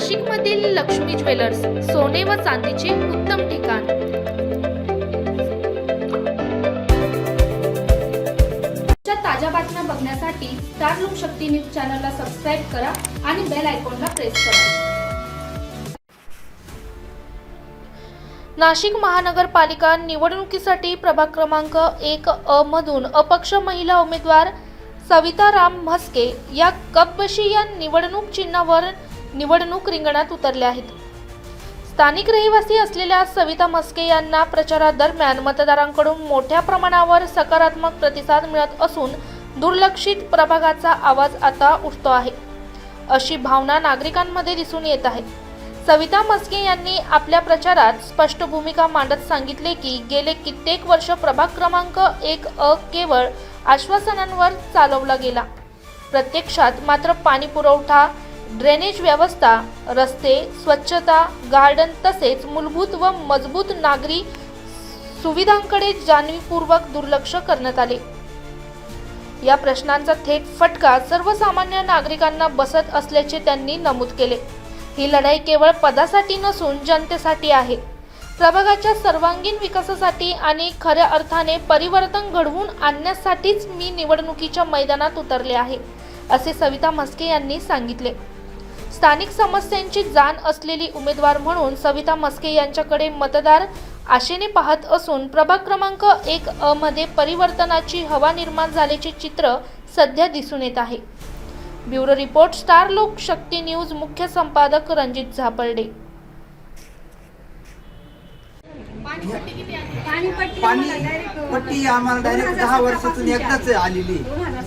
नाशिकमधील लक्ष्मी ज्वेलर्स, सोने व चांदीचे उत्तम ठिकाण। ताज्या बातम्या बघण्यासाठी स्टार लोकशक्ती न्यूज चॅनलला सबस्क्राइब करा आणि बेल आयकॉनला प्रेस करा। नाशिक महानगरपालिका निवडणुकीसाठी प्रभाग क्रमांक 1 मधून अपक्ष महिला उमेदवार सविता राम म्हस्के या कपबशी या निवडणूक चिन्हावर निवडणूक रिंगणात उतरल्या आहेत। स्थानिक रहिवासी असलेल्या सविता म्हस्के यांना प्रचारादरम्यान मतदारांकडून मोठ्या प्रमाणावर सकारात्मक प्रतिसाद मिळत असून दुर्लक्षित प्रभागाचा आवाज आता उठतो आहे, अशी भावना नागरिकांमध्ये दिसून येत आहे। सविता म्हस्के यांनी आपल्या प्रचारात स्पष्ट भूमिका मांडत सांगितले की गेले कित्येक वर्ष प्रभाग क्रमांक 1 केवळ आश्वासनांवर चालवला गेला। प्रत्यक्षात मात्र पाणी पुरवठा, ड्रेनेज व्यवस्था, रस्ते, स्वच्छता, गार्डन तसेच मूलभूत व मजबूत नागरी सुविधांकडे जाणीवपूर्वक दुर्लक्ष करण्यात आले। या प्रश्नांचा थेट फटका सर्वसामान्य नागरिकांना बसत असल्याचे त्यांनी नमूद केले। ही लढाई केवळ पदासाठी नसून जनतेसाठी आहे। प्रभागाच्या सर्वांगीण विकासासाठी आणि खऱ्या अर्थाने परिवर्तन घडवून आणण्यासाठीच मी निवडणुकीच्या मैदानात उतरले आहे, असे सविता म्हस्के यांनी सांगितले। स्थानिक समस्यांची जाण असलेली उमेदवार म्हणून सविता म्हस्के यांच्याकडे मतदार आशेने पाहत असून प्रभाग क्रमांक 1 मध्ये परिवर्तनाची हवा निर्माण झाल्याचे चित्र सध्या दिसून येत आहे। ब्युरो रिपोर्ट, स्टार लोकशक्ती न्यूज, मुख्य संपादक रणजित झापर्डे। पाणीपट्टी आम्हाला डायरेक्ट 10 वर्षातून एकदाच आलेली।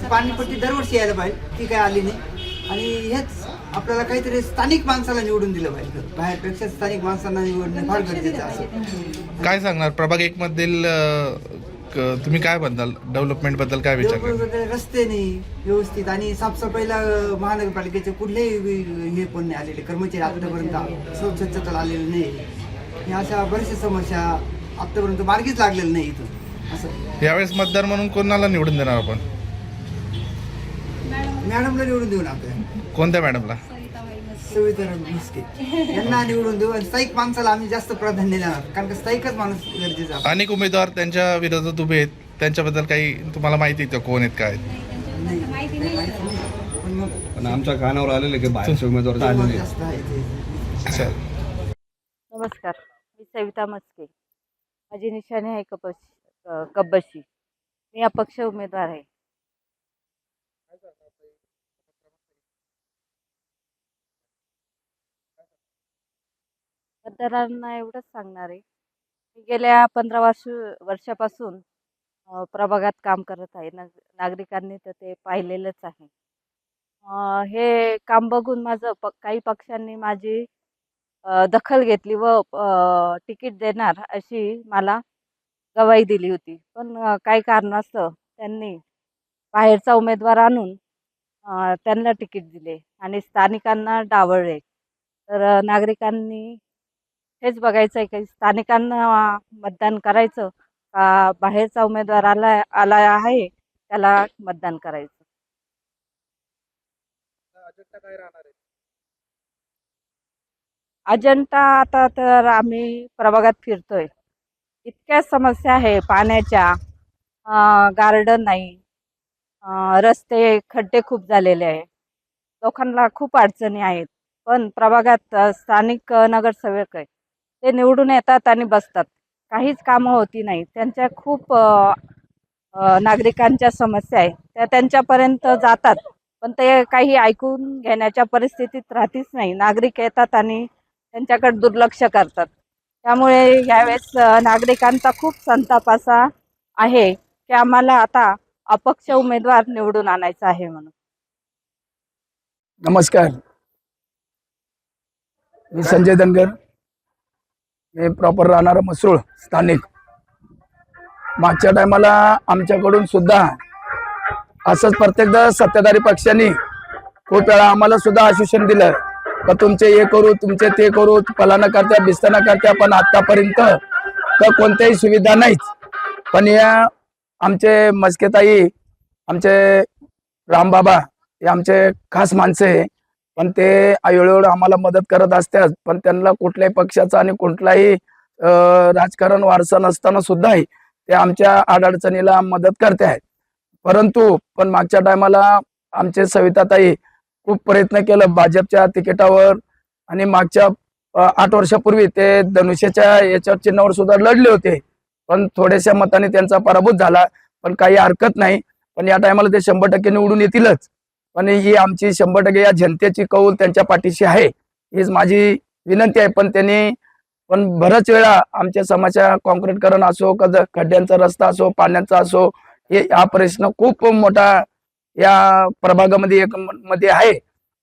पाणीपट्टी दरवर्षी यायला पाहिजे, ती काय आली नाही। आणि हेच आपल्याला काहीतरी स्थानिक माणसाला निवडून दिलं पाहिजे, बाहेरपेक्षा स्थानिक माणसांना निवडणं फार गरजेचं आहे। काय सांगणार प्रभाग 1 मधील तुम्ही काय बद्दल डेव्हलपमेंट बद्दल काय विचार करता? रस्ते नाही व्यवस्थित आणि साफसफाईला महानगरपालिकेचे कुठलेही हे पण नाही आलेले कर्मचारी आतापर्यंत स्वच्छतेला आलेले नाही। अशा बऱ्याचशा समस्या आतापर्यंत मार्गीच लागलेलं नाही इथून। असं यावेळेस मतदार म्हणून कोणाला निवडून देणार आपण? मॅडमला निवडून देऊ ना आपण। कोणत्या मॅडमला? सविता राम म्हस्के यांना निवडून देऊ। आणि स्थायिक माणसाला आम्ही जास्त प्राधान्य देणार, कारण का स्थायिकच माणूस गरजेचा आहे। अनेक उमेदवार त्यांच्या विरोधात उभे आहेत, त्यांच्याबद्दल काही तुम्हाला माहिती आहे का? कोण आहेत, काय? पण आमच्या कानावर आलेले की बाहेरचे उमेदवार आलेले जास्त आहे ते। नमस्कार, मी सविता म्हस्के। माझी निशाणी आहे कपबशी। मी अपक्ष उमेदवार आहे। मतदारांना एवढंच सांगणार आहे की गेल्या 15 वर्षापासून प्रभागात काम करत आहे। नागरिकांनी तर ते पाहिलेलंच आहे। हे काम बघून काही पक्षांनी माझी दखल घेतली व तिकीट देणार अशी मला गवाही दिली होती, पण काही कारणास्तव त्यांनी बाहेरचा उमेदवार आणून त्यांना तिकीट दिले आणि स्थानिकांना डावळले। तर नागरिकांनी हेच बघायचं आहे की स्थानिकांना मतदान करायचं का बाहेरचा उमेदवार आला आहे त्याला मतदान करायचं। अजेंडा आता तर आम्ही प्रभागात फिरतोय, इतक्या समस्या आहे पाण्याच्या, गार्डन नाही, रस्ते खड्डे खूप झालेले आहे, लोकांना खूप अडचणी आहेत। पण प्रभागात स्थानिक नगरसेवक आहे, ते निवडून येतात आणि बसतात, काहीच कामं होती नाही। त्यांच्या खूप नागरिकांच्या समस्या आहे, त्या त्यांच्यापर्यंत जातात, पण ते काही ऐकून घेण्याच्या परिस्थितीत राहतीच नाही। नागरिक येतात आणि त्यांच्याकडे दुर्लक्ष करतात। त्यामुळे यावेळेस नागरिकांचा खूप संताप असा आहे की आम्हाला आता अपक्ष उमेदवार निवडून आणायचा आहे म्हणून। नमस्कार, मी संजय धनगर। मी प्रॉपर राहणारा मसरूळ स्थानिक। मागच्या टायमाला आमच्याकडून सुद्धा असंच प्रत्येकदा सत्ताधारी पक्षांनी खूप वेळा आम्हाला सुद्धा आश्वासन दिलं का तुमचे हे करू, तुमचे ते करू, फलाना करत्या बिस्ताना करत्या, पण आतापर्यंत कोणत्याही सुविधा नाहीच। पण या आमचे म्हस्केताई, आमचे रामबाबा हे आमचे खास माणसं आहे। पण ते वेळोवेळी आम्हाला मदत करत असतात. पण त्यांना कुठल्याही पक्षाचा आणि कुठलाही राजकारण वारसा नसताना सुद्धा ते आमच्या अडचणीला मदत करते आहेत. परंतु पण मागच्या टायमाला आमचे सविताताई खूप प्रयत्न केलं भाजपच्या तिकिटावर आणि मागच्या 8 वर्षापूर्वी ते धनुष्याच्या याच्या चिन्हावर सुद्धा लढले होते. पण थोड्याशा मताने त्यांचा पराभूत झाला. पण काही हरकत नाही. पण या टायमाला ते 100% निवडून येतीलच. पण ही आमची 100% या जनतेची कौल त्यांच्या पाठीशी आहे, हीच माझी विनंती आहे. पण त्यांनी बऱ्याच वेळा आमच्या समाजाच्या काँक्रीटकरण असो, खड्ड्यांचा रस्ता असो, पाण्याचा असो, हा प्रश्न खूप मोठा या प्रभागामध्ये मध्ये आहे.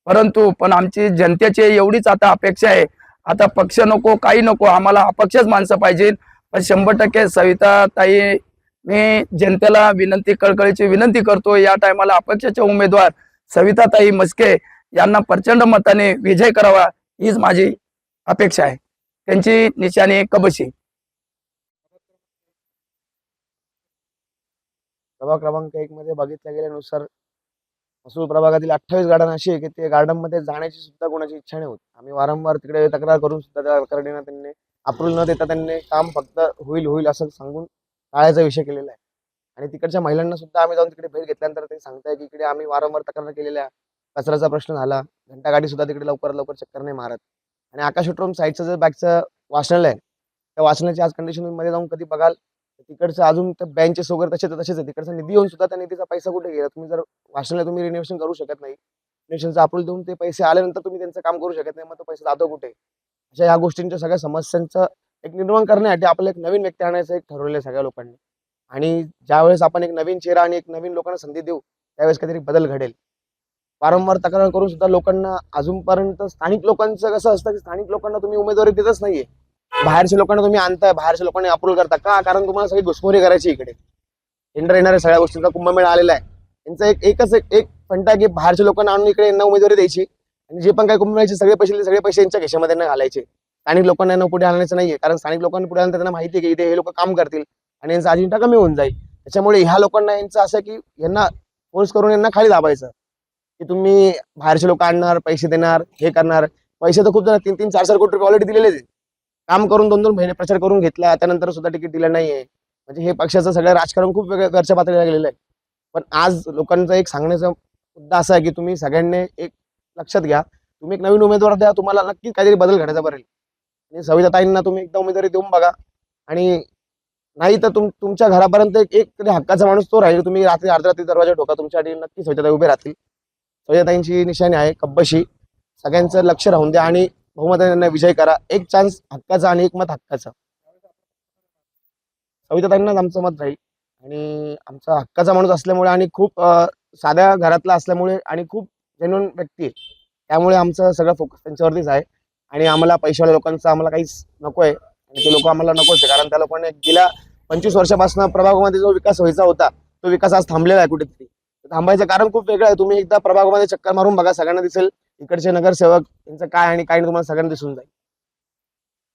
परंतु पण आमची जनतेची एवढीच आता अपेक्षा आहे, आता पक्ष नको काही नको, आम्हाला अपक्षच माणसं पाहिजे. पण 100% सविताताई, मी जनतेला कळकळीची विनंती करतो, या टायमाला अपक्षाचे उमेदवार सविताताई म्हस्के यांना प्रचंड मताने विजय करावा, हीच माझी अपेक्षा आहे. त्यांची निशाणी कबशी. प्रभाग क्रमांक 1 मध्ये बघितल्या गेल्यानुसार मसूर प्रभागातील 28 गार्डन अशी आहे की ते गार्डन मध्ये जाण्याची सुद्धा कोणाची इच्छा नाही होत. आम्ही वारंवार तिकडे तक्रार करून सुद्धा त्या तक्रारींना त्यांनी अप्रूव्हल न देता त्यांनी काम फक्त होईल होईल असं सांगून टाळायचा विषय केलेला आहे. आणि तिकडच्या महिलांना सुद्धा आम्ही जाऊन तिकडे भेट घेतल्यानंतर ते सांगताय की इकडे आम्ही वारंवार तक्रार केलेल्या, कचऱ्याचा प्रश्न झाला, घंटागाडी सुद्धा तिकडे लवकरात लवकर चक्कर नाही मारत. आणि आकाश शोरूम साईडचं जे बॅगचं वाचनालय आहे, त्या वाचनाची आज कंडिशन मध्ये जाऊन कधी बघाल तिकडचं अजून त्या बेंचेस वगैरे तसेच आहे. तिकडचा निधी येऊन सुद्धा त्या निधीचा पैसा कुठे गेला? तुम्ही जर वाचनालय तुम्ही रिनोव्हेशन करू शकत नाही, रिनोव्हेशनचा अप्रूव्हल देऊन ते पैसे आल्यानंतर तुम्ही त्यांचं काम करू शकत नाही, मग तो पैसा जातो कुठे? अशा ह्या गोष्टींच्या सगळ्या समस्यांचं एक निर्माण करण्यासाठी आपल्याला एक नवीन व्यक्ती आणायचं एक ठरवलेलं आहे सगळ्या लोकांनी. आणि ज्यावेळेस आपण एक नवीन चेहरा आणि एक नवीन लोकांना संधी देऊ, त्यावेळेस काहीतरी बदल घडेल. वारंवार तक्रार करून सुद्धा लोकांना अजूनपर्यंत स्थानिक लोकांचं कसं असतं की स्थानिक लोकांना तुम्ही उमेदवारी देतच नाहीये, बाहेरच्या लोकांना तुम्ही आणताय, बाहेरच्या लोकांनी अप्रूव्ह करता का? कारण तुम्हाला सगळी घुसखोरी करायची इकडे. टेंडर येणाऱ्या सगळ्या गोष्टींचा कुंभमेळा आलेला आहे. यांचा एक फंटा की बाहेरच्या लोकांना आणून इकडे यांना उमेदवारी द्यायची आणि जे पण काही कुंभमेळ्याचे सगळे पैसे यांच्या खिशामध्ये न घालायचे. स्थानिक लोकांना यांना पुढे आणायचं नाहीये, कारण स्थानिक लोकांना पुढे आल्यानंतर त्यांना माहिती आहे की इथे हे लोक काम करतील आणि यांचा अजिंठा कमी होऊन जाईल. त्याच्यामुळे ह्या लोकांना यांचं असं की यांना फोर्स करून यांना खाली दाबायचं की तुम्ही बाहेरचे लोक आणणार, पैसे देणार, हे करणार. पैसे तर खूप जण 3-3, 4-4 कोटी रुपये ऑलरेडी दिलेले आहेत. काम करून 2-2 महिने प्रचार करून घेतला, त्यानंतर सुद्धा तिकीट दिलं नाहीये. म्हणजे हे पक्षाचं सगळं राजकारण खूप वेगळ्या घरच्या पातळीला गेलेलं आहे. पण आज लोकांचा एक सांगण्याचा मुद्दा असा आहे की तुम्ही सगळ्यांनी एक लक्षात घ्या, तुम्ही एक नवीन उमेदवार द्या, तुम्हाला नक्कीच काहीतरी बदल घडायचा बरेल. आणि सविताताईंना तुम्ही एकदा उमेदवारी देऊन बघा, आणि नाही तर तुमच्या घरापर्यंत एक तरी हक्काचा माणूस तो राहील. तुम्ही रात्री अर्धरात्री दरवाजा ठोका, तुमच्यासाठी नक्कीच सविताताई उभे राहतील. सविताताईंची निशाणी आहे कब्बशी. सगळ्यांचं लक्ष राहून द्या आणि बहुमताने त्यांना विजय करा. एक चान्स हक्काचा आणि एक मत हक्काचा. सविताताईंनाच आमचं मत राहील. आणि आमचा हक्काचा माणूस असल्यामुळे आणि खूप साध्या घरातला असल्यामुळे आणि खूप जेन्युइन व्यक्ती आहे, त्यामुळे आमचं सगळं फोकस त्यांच्यावरतीच आहे. आणि आम्हाला पैशावाल्या लोकांचं आम्हाला काहीच नको आहे आणि ते लोक आम्हाला नकोच आहे, कारण त्या लोकांनी गेल्या 25 वर्षापासून प्रभागामध्ये जो विकास व्हायचा होता तो विकास आज थांबलेला आहे कुठेतरी. थांबायचं कारण खूप वेगळं आहे. तुम्ही एकदा प्रभागामध्ये चक्कर मारून बघा, सगळ्यांना दिसेल इकडचे नगरसेवक यांचं काय आणि काय तुम्हाला सगळ्यांना दिसून जाईल.